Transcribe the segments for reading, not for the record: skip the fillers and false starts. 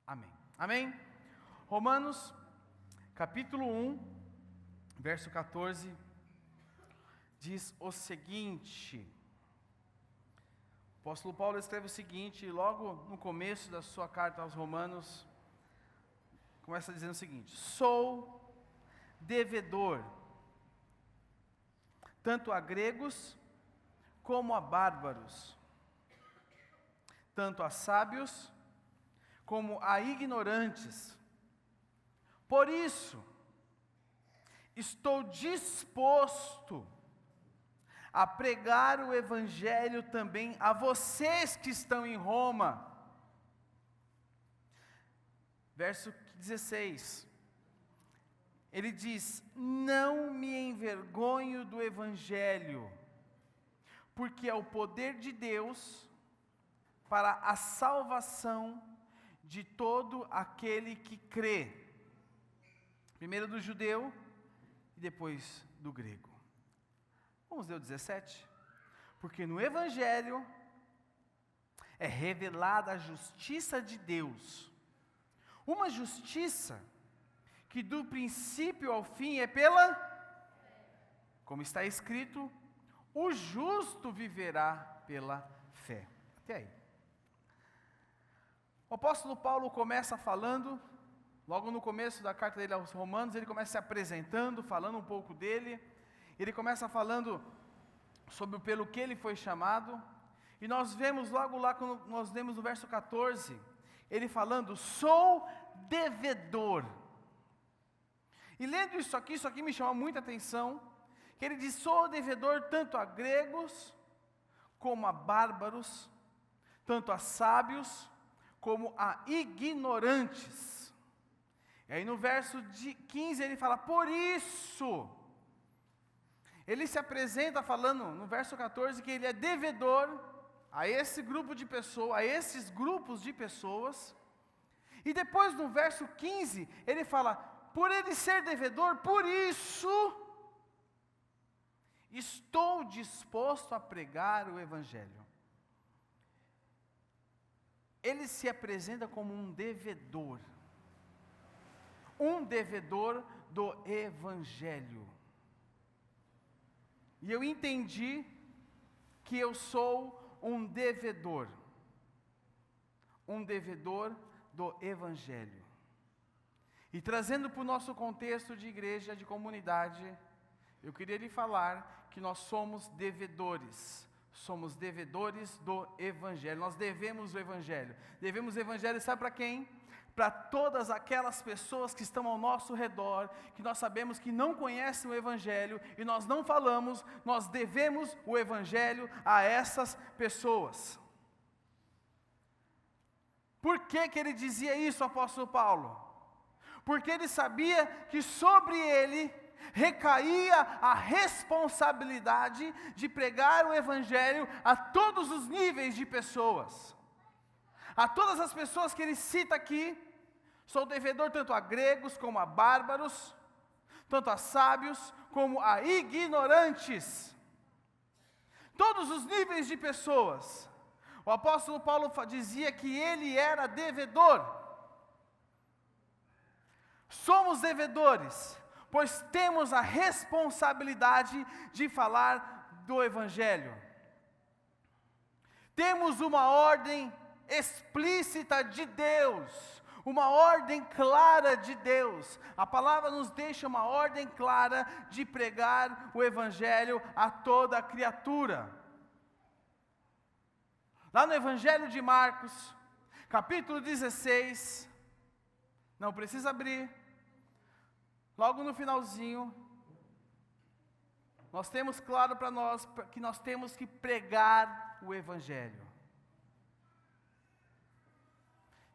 Amém. Amém? Romanos, capítulo 1, verso 14, diz o seguinte. O apóstolo Paulo escreve o seguinte, logo no começo da sua carta aos Romanos, começa dizendo o seguinte: sou devedor, tanto a gregos como a bárbaros, tanto a sábios como a ignorantes. Por isso, estou disposto a pregar o evangelho também a vocês que estão em Roma. Verso 16. Ele diz: não me envergonho do evangelho, porque é o poder de Deus para a salvação de todo aquele que crê, primeiro do judeu e depois do grego. Vamos ler o 17? Porque no evangelho é revelada a justiça de Deus, uma justiça que do princípio ao fim é pela, como está escrito, o justo viverá pela fé. Até aí. O apóstolo Paulo começa falando, logo no começo da carta dele aos Romanos, ele começa se apresentando, falando um pouco dele. Ele começa falando sobre pelo que ele foi chamado. E nós vemos logo lá, quando nós lemos no verso 14, ele falando: sou devedor. E lendo isso aqui me chama muita atenção, que ele diz: sou devedor tanto a gregos, como a bárbaros, tanto a sábios, como a ignorantes. E aí no verso 15 ele fala: por isso, ele se apresenta falando no verso 14 que ele é devedor a esse grupo de pessoas, a esses grupos de pessoas. E depois no verso 15 ele fala: por ele ser devedor, por isso estou disposto a pregar o evangelho. Ele se apresenta como um devedor do evangelho. E eu entendi que eu sou um devedor do evangelho. E trazendo para o nosso contexto de igreja, de comunidade, eu queria lhe falar que nós somos devedores do evangelho. Nós devemos o evangelho. Devemos o evangelho, sabe para quem? Para todas aquelas pessoas que estão ao nosso redor, que nós sabemos que não conhecem o evangelho e nós não falamos. Nós devemos o evangelho a essas pessoas. Por que ele dizia isso, apóstolo Paulo? Porque ele sabia que sobre ele recaía a responsabilidade de pregar o evangelho a todos os níveis de pessoas. A todas as pessoas que ele cita aqui, sou devedor tanto a gregos como a bárbaros, tanto a sábios como a ignorantes. Todos os níveis de pessoas. O apóstolo Paulo dizia que ele era devedor. Somos devedores, pois temos a responsabilidade de falar do evangelho. Temos uma ordem explícita de Deus, uma ordem clara de Deus. A palavra nos deixa uma ordem clara de pregar o evangelho a toda criatura. Lá no evangelho de Marcos, capítulo 16, não precisa abrir, logo no finalzinho, nós temos claro para nós que nós temos que pregar o evangelho.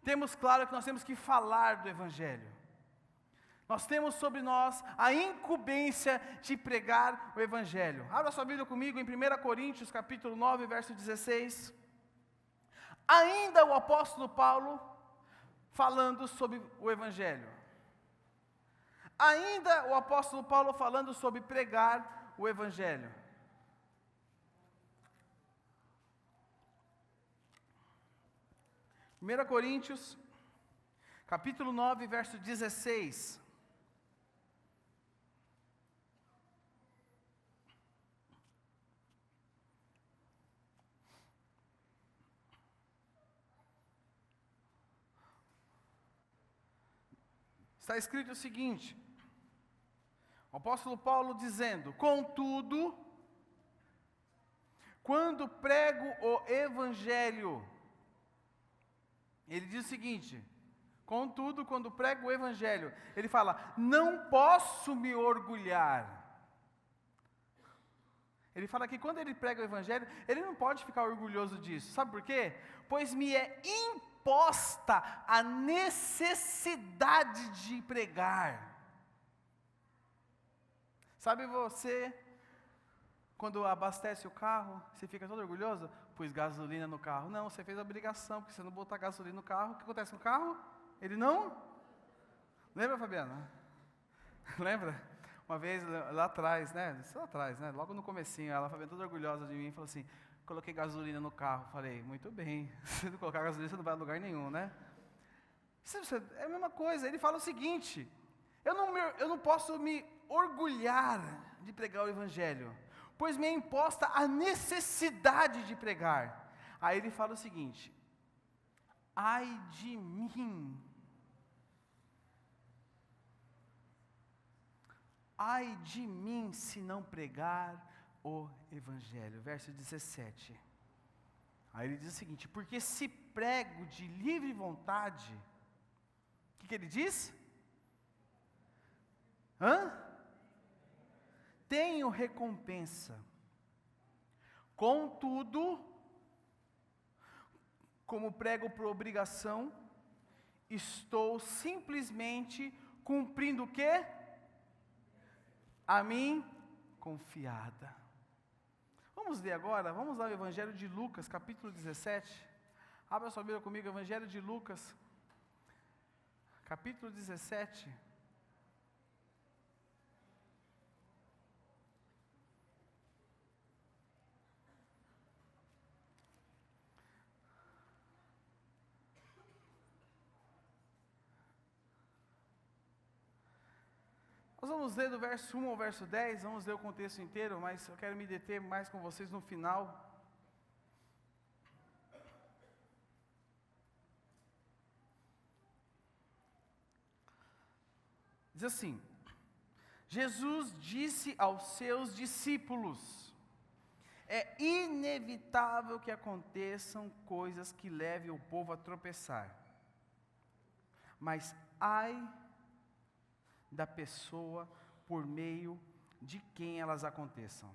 Temos claro que nós temos que falar do evangelho. Nós temos sobre nós a incumbência de pregar o evangelho. Abra sua Bíblia comigo em 1 Coríntios, capítulo 9, verso 16. Ainda o apóstolo Paulo falando sobre o evangelho. Ainda o apóstolo Paulo falando sobre pregar o evangelho. 1 Coríntios, Capítulo 9, verso 16. Está escrito o seguinte, o apóstolo Paulo dizendo: contudo, quando prego o evangelho, ele diz o seguinte, contudo, quando prego o evangelho, ele fala, não posso me orgulhar. Ele fala que quando ele prega o evangelho, ele não pode ficar orgulhoso disso, sabe por quê? Pois me é imposta a necessidade de pregar. Sabe você, quando abastece o carro, você fica todo orgulhoso? Pus gasolina no carro. Não, você fez a obrigação, porque se você não botar gasolina no carro, o que acontece com o carro? Ele não? Lembra, Fabiana? Lembra? Uma vez lá atrás, logo no comecinho, ela foi toda orgulhosa de mim e falou assim, coloquei gasolina no carro. Falei, muito bem, se não colocar gasolina, você não vai a lugar nenhum, né? É a mesma coisa, ele fala o seguinte, eu não posso me orgulhar de pregar o evangelho, pois me é imposta a necessidade de pregar. Aí ele fala o seguinte, ai de mim, se não pregar o evangelho. Verso 17. Aí ele diz o seguinte, porque se prego de livre vontade, o que ele diz? Tenho recompensa. Contudo, como prego por obrigação, estou simplesmente cumprindo o quê? A mim confiada. Vamos ler agora, vamos ao Evangelho de Lucas, capítulo 17. Abra sua Bíblia comigo, Evangelho de Lucas, capítulo 17. Nós vamos ler do verso 1 ao verso 10, vamos ler o contexto inteiro, mas eu quero me deter mais com vocês no final. Diz assim, Jesus disse aos seus discípulos, é inevitável que aconteçam coisas que levem o povo a tropeçar, mas ai da pessoa por meio de quem elas aconteçam.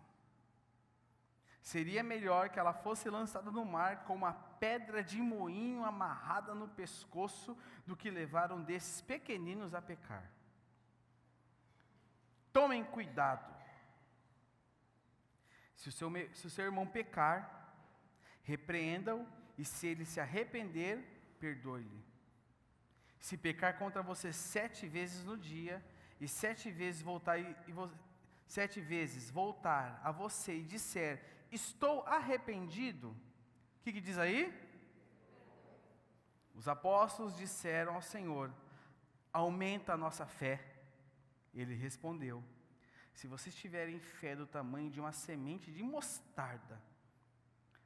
Seria melhor que ela fosse lançada no mar com uma pedra de moinho amarrada no pescoço do que levar um desses pequeninos a pecar. Tomem cuidado. Se o seu irmão pecar, repreenda-o, e se ele se arrepender, perdoe-lhe. Se pecar contra você 7 vezes no dia, e 7 vezes voltar a você e disser, estou arrependido, o que diz aí? Os apóstolos disseram ao Senhor, aumenta a nossa fé. Ele respondeu, se vocês tiverem fé do tamanho de uma semente de mostarda,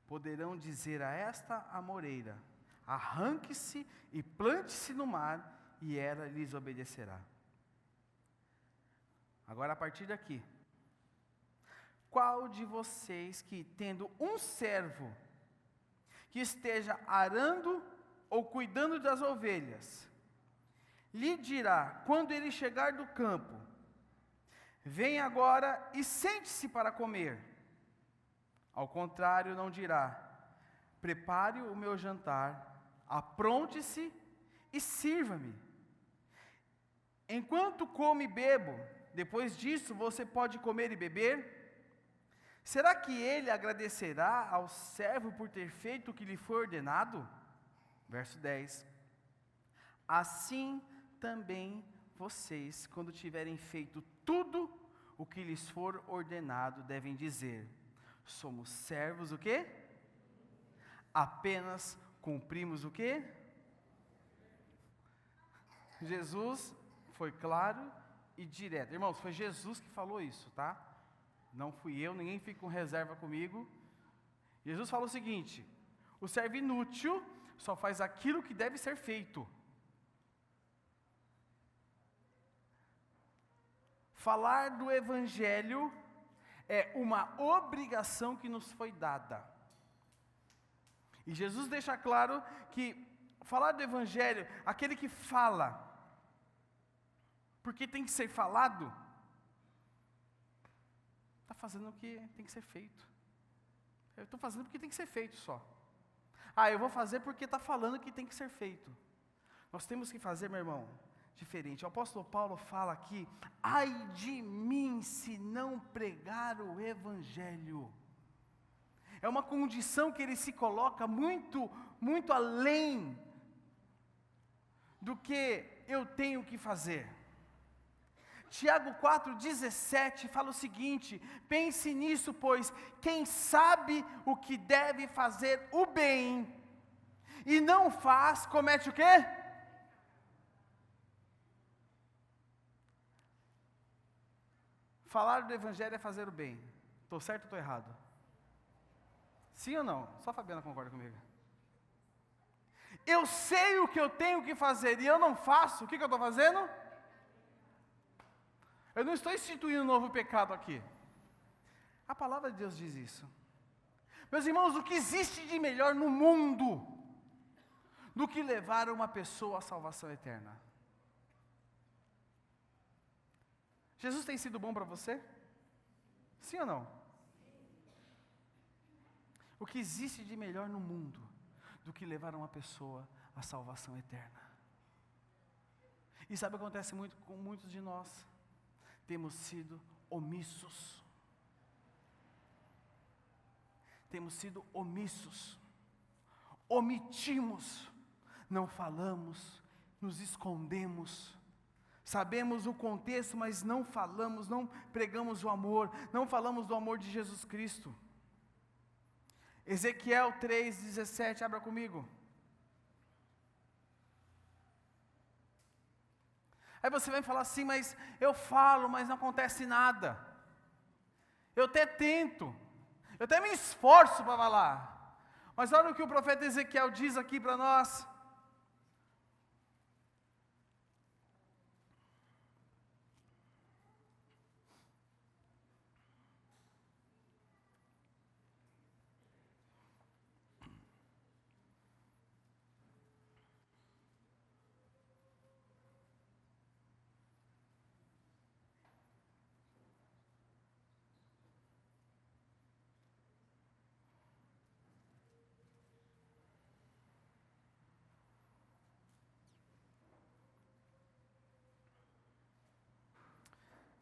poderão dizer a esta amoreira, arranque-se e plante-se no mar, e ela lhes obedecerá. Agora a partir daqui, qual de vocês que tendo um servo, que esteja arando ou cuidando das ovelhas, lhe dirá, quando ele chegar do campo, vem agora e sente-se para comer? Ao contrário, não dirá, prepare o meu jantar, apronte-se e sirva-me. Enquanto como e bebo, depois disso você pode comer e beber? Será que ele agradecerá ao servo por ter feito o que lhe foi ordenado? Verso 10. Assim também vocês, quando tiverem feito tudo o que lhes for ordenado, devem dizer, somos servos o quê? Apenas cumprimos o quê? Jesus foi claro e direto. Irmãos, foi Jesus que falou isso, tá? Não fui eu, ninguém fica com reserva comigo. Jesus falou o seguinte: o servo inútil só faz aquilo que deve ser feito. Falar do Evangelho é uma obrigação que nos foi dada. E Jesus deixa claro que falar do Evangelho, aquele que fala, porque tem que ser falado, está fazendo o que tem que ser feito. Eu estou fazendo porque tem que ser feito só. Eu vou fazer porque está falando que tem que ser feito. Nós temos que fazer, meu irmão, diferente. O apóstolo Paulo fala aqui: ai de mim se não pregar o Evangelho. É uma condição que ele se coloca muito, muito além do que eu tenho que fazer. Tiago 4,17 fala o seguinte: pense nisso, pois quem sabe o que deve fazer o bem e não faz, comete o quê? Falar do Evangelho é fazer o bem. Estou certo ou estou errado? Sim ou não? Só a Fabiana concorda comigo. Eu sei o que eu tenho que fazer e eu não faço, o que eu estou fazendo? Eu não estou instituindo um novo pecado aqui. A palavra de Deus diz isso. Meus irmãos, o que existe de melhor no mundo do que levar uma pessoa à salvação eterna? Jesus tem sido bom para você? Sim ou não? O que existe de melhor no mundo do que levar uma pessoa à salvação eterna? E sabe o que acontece muito com muitos de nós? Temos sido omissos. Temos sido omissos. Omitimos. Não falamos, nos escondemos. Sabemos o contexto, mas não falamos, não pregamos o amor, não falamos do amor de Jesus Cristo. Ezequiel 3,17, abra comigo. Aí você vai falar assim: mas eu falo, mas não acontece nada. Eu até tento, eu até me esforço para falar. Mas olha o que o profeta Ezequiel diz aqui para nós.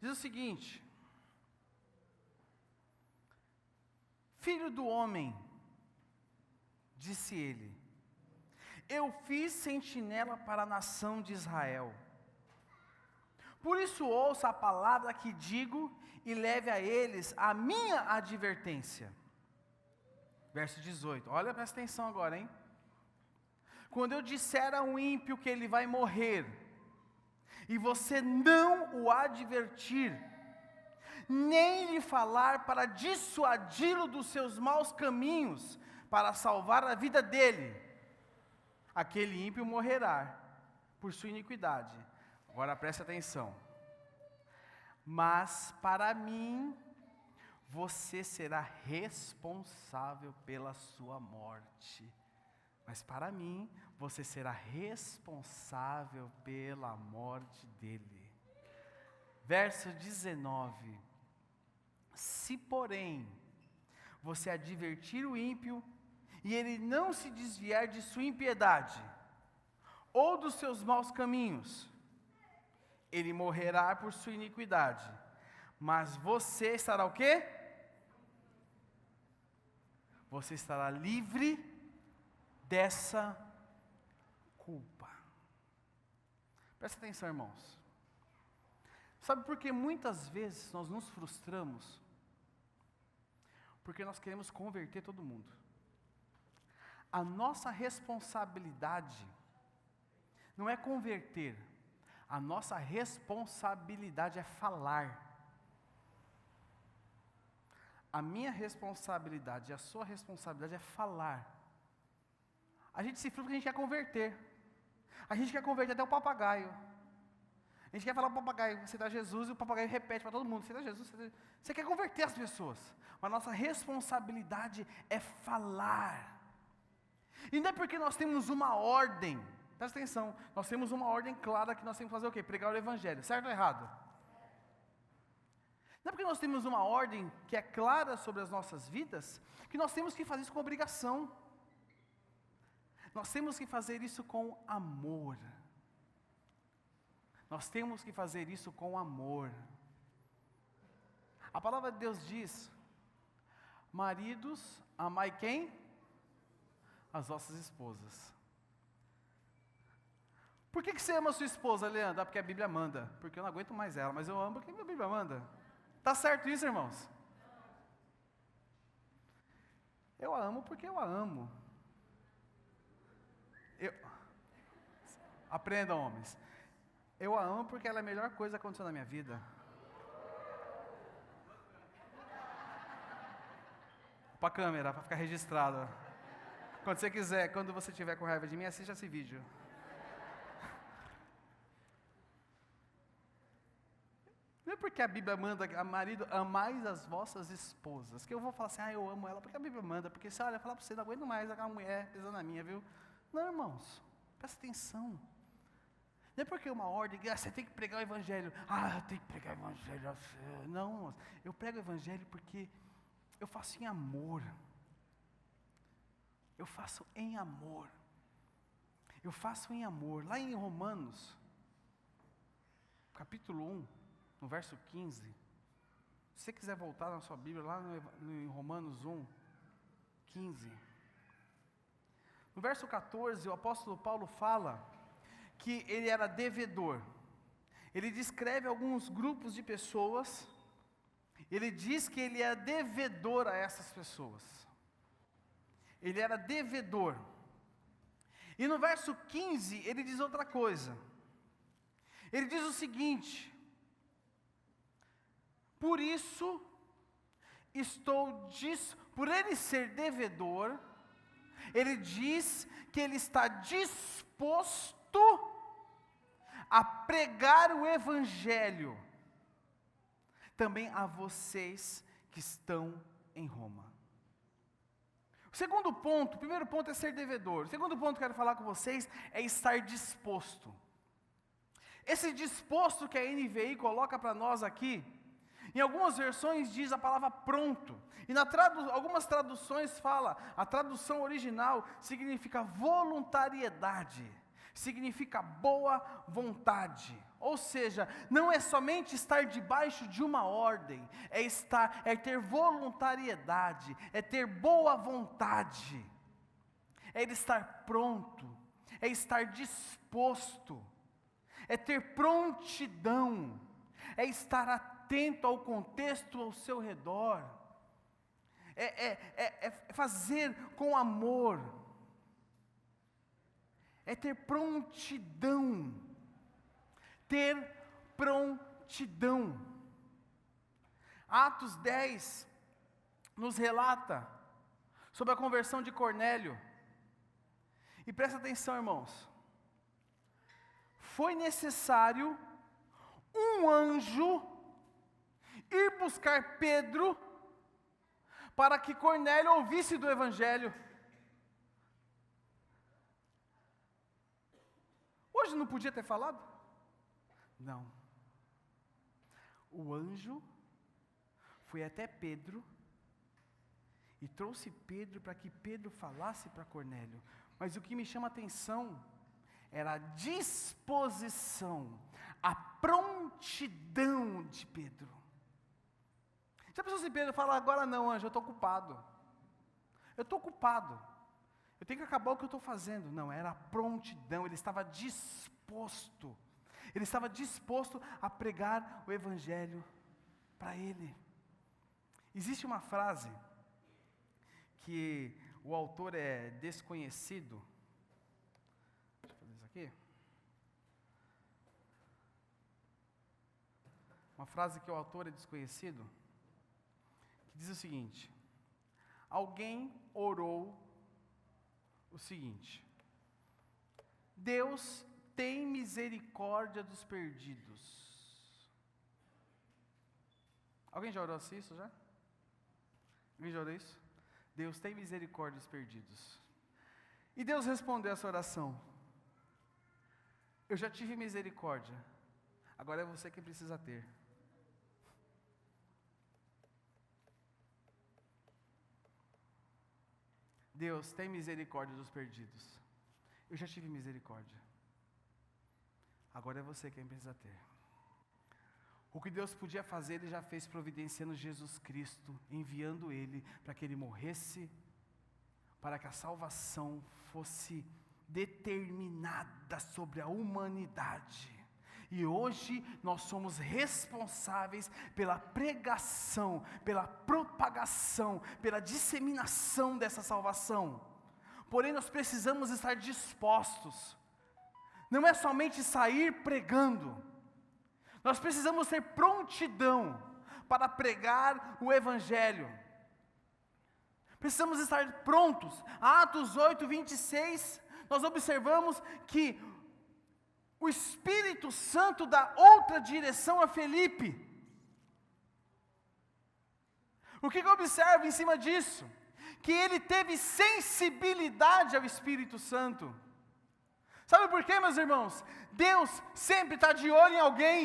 Diz o seguinte: filho do homem, disse ele, eu fiz sentinela para a nação de Israel. Por isso ouça a palavra que digo e leve a eles a minha advertência. Verso 18, olha, presta atenção agora, hein? Quando eu disser a um ímpio que ele vai morrer, e você não o advertir, nem lhe falar para dissuadi-lo dos seus maus caminhos, para salvar a vida dele, aquele ímpio morrerá por sua iniquidade. Agora preste atenção. Mas para mim, você será responsável pela sua morte. Mas para mim, você será responsável pela morte dele. Verso 19. Se, porém, você advertir o ímpio, e ele não se desviar de sua impiedade, ou dos seus maus caminhos, ele morrerá por sua iniquidade. Mas você estará o quê? Você estará livre dessa culpa. Presta atenção, irmãos. Sabe por que muitas vezes nós nos frustramos? Porque nós queremos converter todo mundo. A nossa responsabilidade não é converter, A nossa responsabilidade é falar. A minha responsabilidade e a sua responsabilidade é falar. A gente se frustra porque a gente quer converter. A gente quer converter até o papagaio. A gente quer falar para o papagaio, você dá Jesus, e o papagaio repete para todo mundo, você dá Jesus, você quer converter as pessoas. Mas a nossa responsabilidade é falar. E não é porque nós temos uma ordem, presta atenção, nós temos uma ordem clara que nós temos que fazer o quê? Pregar o Evangelho, certo ou errado? Não é porque nós temos uma ordem que é clara sobre as nossas vidas, que nós temos que fazer isso com obrigação. Nós temos que fazer isso com amor. Nós temos que fazer isso com amor. A palavra de Deus diz: maridos, amai quem? As vossas esposas. Por que você ama a sua esposa, Leandro? Ah, porque a Bíblia manda. Porque eu não aguento mais ela, mas eu amo porque a Bíblia manda. Está certo isso, irmãos? Eu a amo porque eu a amo. Aprendam, homens. Eu a amo porque ela é a melhor coisa que aconteceu na minha vida. Para a câmera, para ficar registrado. Quando você quiser, quando você estiver com raiva de mim, assista esse vídeo. Não é porque a Bíblia manda, marido, amais as vossas esposas, que eu vou falar assim, eu amo ela, porque a Bíblia manda, porque se olha, falar para você, não aguento mais aquela mulher pisando na minha, viu? Não, irmãos, presta atenção. Não é porque é uma ordem, você tem que pregar o Evangelho. Eu tenho que pregar o Evangelho. Não, eu prego o Evangelho porque eu faço em amor. Eu faço em amor. Eu faço em amor. Lá em Romanos, capítulo 1, no verso 15. Se você quiser voltar na sua Bíblia, lá em Romanos 1, 15. No verso 14, o apóstolo Paulo fala que ele era devedor. Ele descreve alguns grupos de pessoas. Ele diz que ele era devedor a essas pessoas. Ele era devedor. E no verso 15, ele diz outra coisa. Ele diz o seguinte: por isso, por ele ser devedor, ele diz que ele está disposto a pregar o Evangelho também a vocês que estão em Roma. O primeiro ponto é ser devedor. O segundo ponto que eu quero falar com vocês é estar disposto. Esse disposto que a NVI coloca para nós aqui, em algumas versões diz a palavra pronto. E algumas traduções fala, a tradução original significa voluntariedade. Significa boa vontade. Ou seja, não é somente estar debaixo de uma ordem, é ter voluntariedade, é ter boa vontade, é estar pronto, é estar disposto, é ter prontidão, é estar atento ao contexto ao seu redor, é fazer com amor, é ter prontidão. Ter prontidão. Atos 10 nos relata sobre a conversão de Cornélio. E presta atenção, irmãos. Foi necessário um anjo ir buscar Pedro para que Cornélio ouvisse do Evangelho. Hoje não podia ter falado? Não. O anjo foi até Pedro e trouxe Pedro para que Pedro falasse para Cornélio. Mas o que me chama a atenção era a disposição, a prontidão de Pedro. Já pensou se Pedro fala, agora não, anjo, eu estou ocupado. Eu estou ocupado. Eu tenho que acabar o que eu estou fazendo. Não, era a prontidão, ele estava disposto. Ele estava disposto a pregar o Evangelho para ele. Existe uma frase que o autor é desconhecido. Deixa eu fazer isso aqui. uma frase que o autor é desconhecido, que diz o seguinte: alguém orou o seguinte: Deus tem misericórdia dos perdidos. Alguém já orou assim isso já? Alguém já orou isso? Deus tem misericórdia dos perdidos. E Deus respondeu essa oração: eu já tive misericórdia, agora é você quem precisa ter. Deus tem misericórdia dos perdidos. Eu já tive misericórdia, agora é você quem precisa ter. O que Deus podia fazer, Ele já fez, providenciando Jesus Cristo, enviando Ele para que Ele morresse, para que a salvação fosse determinada sobre a humanidade. E hoje nós somos responsáveis pela pregação, pela propagação, pela disseminação dessa salvação. Porém, nós precisamos estar dispostos. Não é somente sair pregando. Nós precisamos ter prontidão para pregar o Evangelho. Precisamos estar prontos. Atos 8, 26, nós observamos que o Espírito Santo dá outra direção a Felipe. O que eu observo em cima disso? Que ele teve sensibilidade ao Espírito Santo. Sabe por quê, meus irmãos? Deus sempre está de olho em alguém.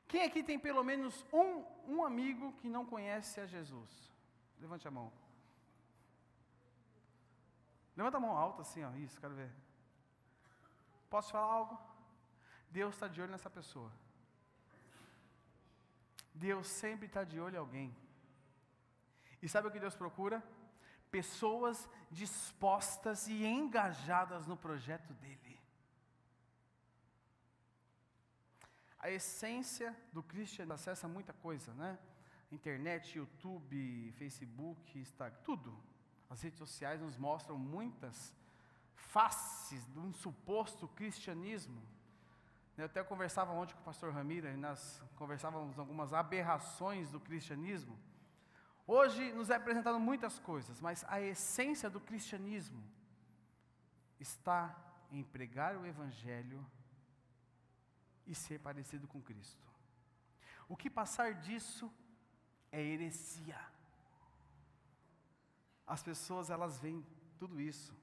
Quem aqui tem pelo menos um amigo que não conhece a Jesus? Levante a mão. Levanta a mão alta assim, ó. Isso, quero ver. Posso falar algo? Deus está de olho nessa pessoa. Deus sempre está de olho em alguém. E sabe o que Deus procura? Pessoas dispostas e engajadas no projeto dEle. A essência do cristianismo acessa muita coisa, né? Internet, YouTube, Facebook, Instagram, tudo. As redes sociais nos mostram muitas faces de um suposto cristianismo. Eu até conversava ontem com o pastor Ramiro, e nós conversávamos algumas aberrações do cristianismo. Hoje nos é apresentado muitas coisas, mas a essência do cristianismo está em pregar o Evangelho e ser parecido com Cristo. O que passar disso é heresia. As pessoas, elas veem tudo isso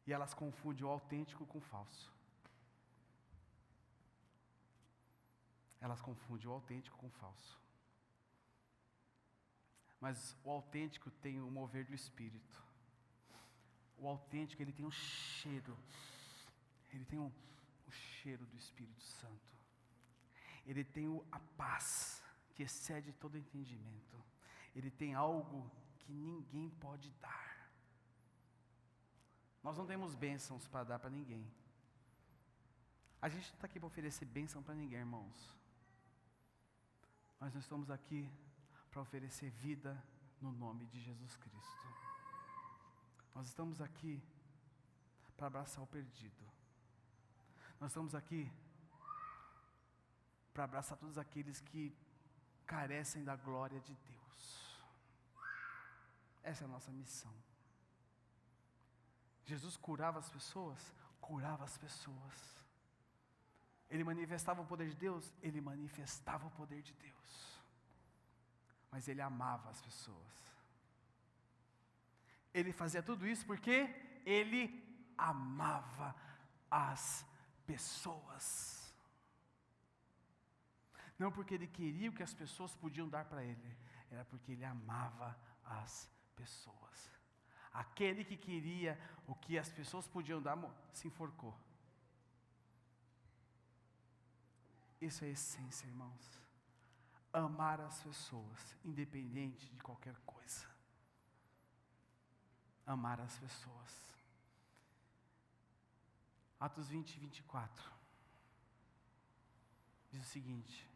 e elas confundem o autêntico com o falso. Elas confundem o autêntico com o falso. Mas o autêntico tem o mover do Espírito. O autêntico, ele tem um cheiro. Ele tem o cheiro do Espírito Santo. Ele tem a paz que excede todo entendimento. Ele tem algo que ninguém pode dar. Nós não temos bênçãos para dar para ninguém. A gente não está aqui para oferecer bênção para ninguém, irmãos. Mas nós estamos aqui para oferecer vida no nome de Jesus Cristo. Nós estamos aqui para abraçar o perdido. Nós estamos aqui para abraçar todos aqueles que carecem da glória de Deus. Essa é a nossa missão. Jesus curava as pessoas? Curava as pessoas. Ele manifestava o poder de Deus? Ele manifestava o poder de Deus. Mas ele amava as pessoas. Ele fazia tudo isso porque ele amava as pessoas. Não porque ele queria o que as pessoas podiam dar para ele, era porque ele amava as pessoas. Aquele que queria o que as pessoas podiam dar, se enforcou. Isso é a essência, irmãos. Amar as pessoas, independente de qualquer coisa. Amar as pessoas. Atos 20 e 24. Diz o seguinte.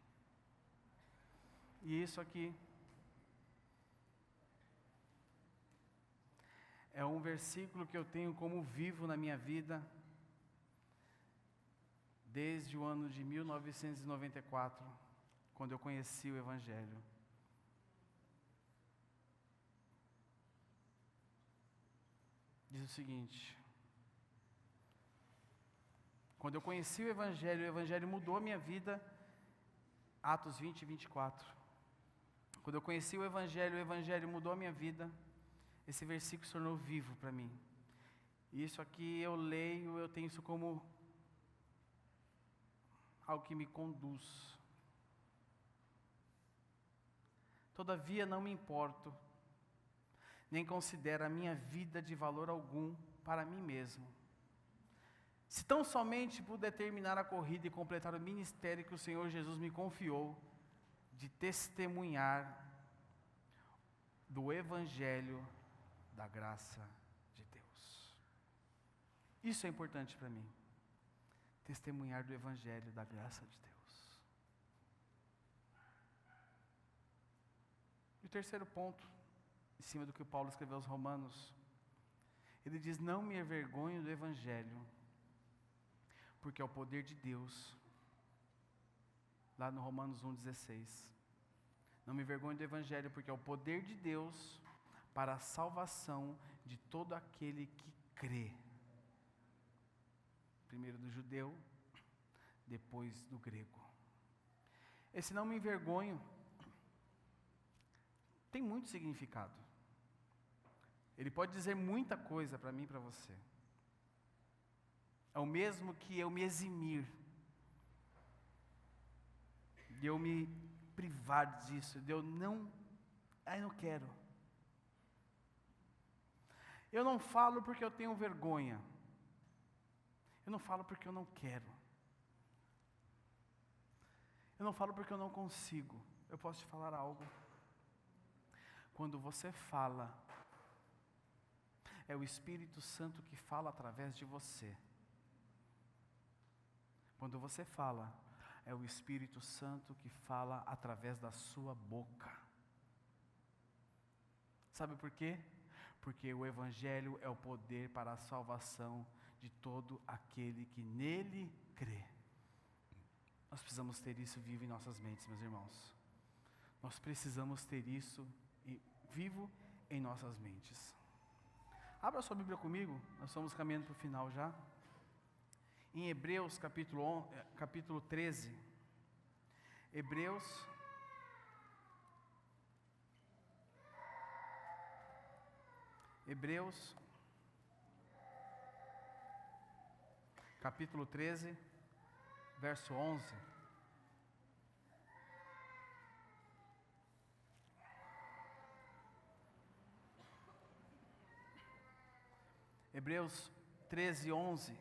E isso aqui é um versículo que eu tenho como vivo na minha vida desde o ano de 1994, quando eu conheci o Evangelho. Diz o seguinte: quando eu conheci o Evangelho mudou a minha vida, Atos 20 e 24. Quando eu conheci o Evangelho mudou a minha vida, esse versículo se tornou vivo para mim. E isso aqui eu leio, eu tenho isso como algo que me conduz. Todavia não me importo, nem considero a minha vida de valor algum para mim mesmo. Se tão somente puder terminar a corrida e completar o ministério que o Senhor Jesus me confiou, de testemunhar do Evangelho da graça de Deus. Isso é importante para mim. Testemunhar do Evangelho da graça de Deus. E o terceiro ponto, em cima do que Paulo escreveu aos Romanos, ele diz: não me envergonho do Evangelho, porque é o poder de Deus. Lá no Romanos 1,16. Não me envergonho do Evangelho, porque é o poder de Deus para a salvação de todo aquele que crê. Primeiro do judeu, depois do grego. Esse não me envergonho tem muito significado. Ele pode dizer muita coisa para mim e para você. É o mesmo que eu me eximir, de eu me privar disso, de eu não quero. Eu não falo porque eu tenho vergonha. Eu não falo porque eu não quero. Eu não falo porque eu não consigo. Eu posso te falar algo. Quando você fala, é o Espírito Santo que fala através de você. Quando você fala, é o Espírito Santo que fala através da sua boca. Sabe por quê? Porque o Evangelho é o poder para a salvação de todo aquele que nele crê. Nós precisamos ter isso vivo em nossas mentes, meus irmãos. Nós precisamos ter isso vivo em nossas mentes. Abra sua Bíblia comigo, nós estamos caminhando para o final já. Em Hebreus capítulo 13. Hebreus capítulo 13, verso 11. Hebreus 13, 11.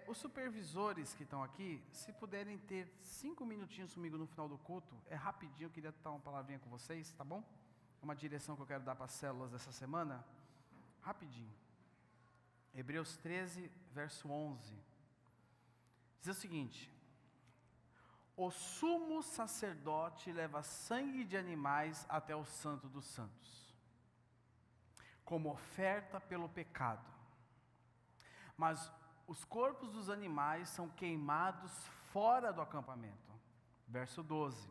Os supervisores que estão aqui, se puderem ter 5 minutinhos comigo no final do culto, é rapidinho, eu queria dar uma palavrinha com vocês, tá bom? É uma direção que eu quero dar para as células dessa semana. Rapidinho. Hebreus 13, verso 11. Diz o seguinte: o sumo sacerdote leva sangue de animais até o Santo dos Santos, como oferta pelo pecado. Mas os corpos dos animais são queimados fora do acampamento. Verso 12.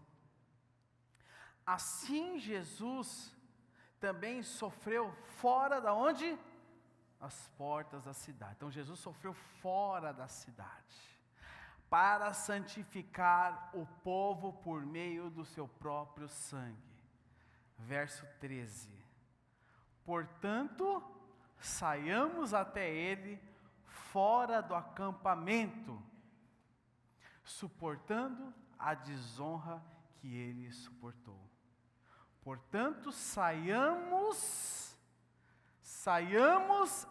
Assim Jesus também sofreu fora da onde? As portas da cidade. Então Jesus sofreu fora da cidade, para santificar o povo por meio do seu próprio sangue. Verso 13. Portanto, saiamos até ele fora do acampamento, suportando a desonra que ele suportou. Portanto, saiamos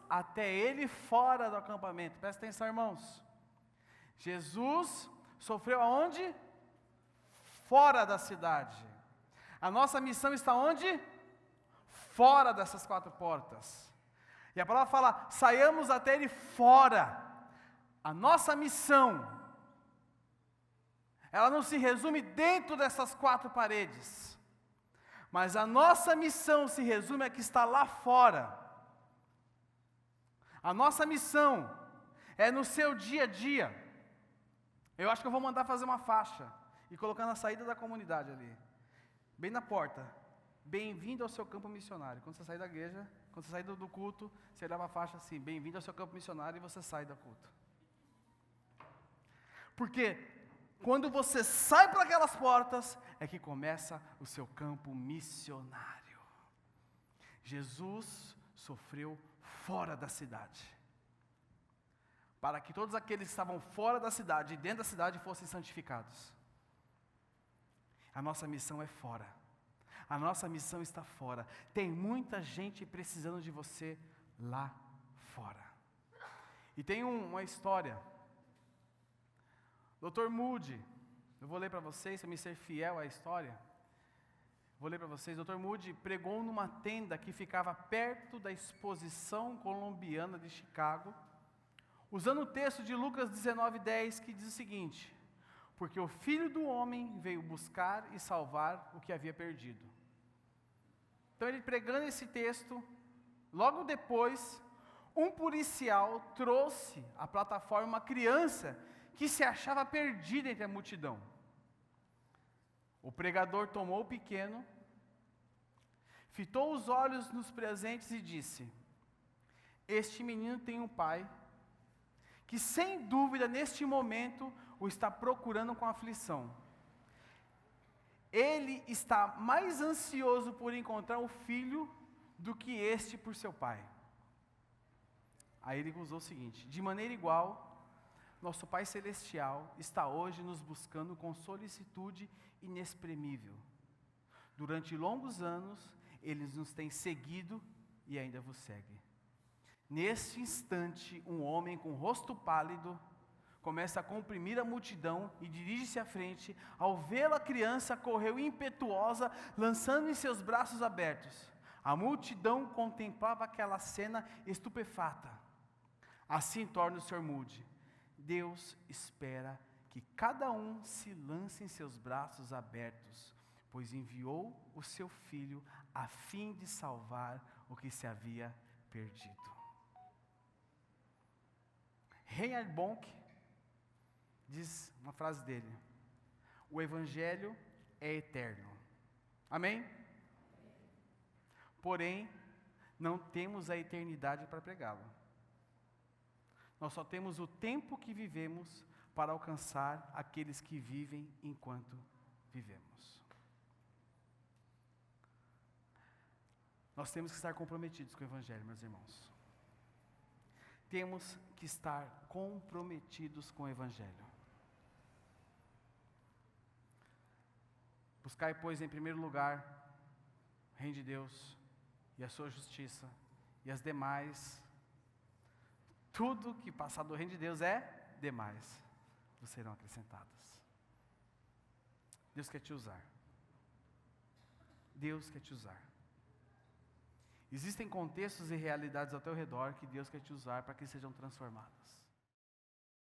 até ele fora do acampamento. Presta atenção, irmãos. Jesus sofreu aonde? Fora da cidade. A nossa missão está onde? Fora dessas 4 portas. E a palavra fala: saiamos até ele fora. A nossa missão, ela não se resume dentro dessas 4 paredes, mas a nossa missão se resume a que está lá fora. A nossa missão é no seu dia a dia. Eu acho que eu vou mandar fazer uma faixa e colocar na saída da comunidade ali, bem na porta. Bem-vindo ao seu campo missionário. Quando você sair da igreja, quando você sair do culto, você leva a faixa assim, bem-vindo ao seu campo missionário, e você sai do culto. Porque quando você sai para aquelas portas, é que começa o seu campo missionário. Jesus sofreu fora da cidade, para que todos aqueles que estavam fora da cidade e dentro da cidade fossem santificados. A nossa missão é fora. A nossa missão está fora. Tem muita gente precisando de você lá fora. E tem uma história. Dr. Moody, eu vou ler para vocês, se eu me ser fiel à história, vou ler para vocês. Dr. Moody pregou numa tenda que ficava perto da Exposição Colombiana de Chicago, usando o texto de Lucas 19:10, que diz o seguinte: porque o Filho do Homem veio buscar e salvar o que havia perdido. Então ele pregando esse texto, logo depois, um policial trouxe à plataforma uma criança que se achava perdida entre a multidão. O pregador tomou o pequeno, fitou os olhos nos presentes e disse: este menino tem um pai, que sem dúvida neste momento o está procurando com aflição. Ele está mais ansioso por encontrar o filho do que este por seu pai. Aí ele usou o seguinte: de maneira igual, nosso Pai Celestial está hoje nos buscando com solicitude inexprimível. Durante longos anos, Ele nos tem seguido e ainda vos segue. Neste instante, um homem com rosto pálido começa a comprimir a multidão e dirige-se à frente. Ao vê-la, a criança correu impetuosa, lançando em seus braços abertos. A multidão contemplava aquela cena estupefata. Assim torna o Sr. Moody: Deus espera que cada um se lance em seus braços abertos, pois enviou o seu Filho a fim de salvar o que se havia perdido. Reinhard Bonk diz uma frase dele: o Evangelho é eterno. Amém? Porém, não temos a eternidade para pregá-lo. Nós só temos o tempo que vivemos para alcançar aqueles que vivem enquanto vivemos. Nós temos que estar comprometidos com o Evangelho, meus irmãos. Temos que estar comprometidos com o Evangelho. Buscai, pois, em primeiro lugar o reino de Deus e a sua justiça, e as demais, tudo que passar do reino de Deus é demais, vos serão acrescentadas. Deus quer te usar. Deus quer te usar. Existem contextos e realidades ao teu redor que Deus quer te usar para que sejam transformadas.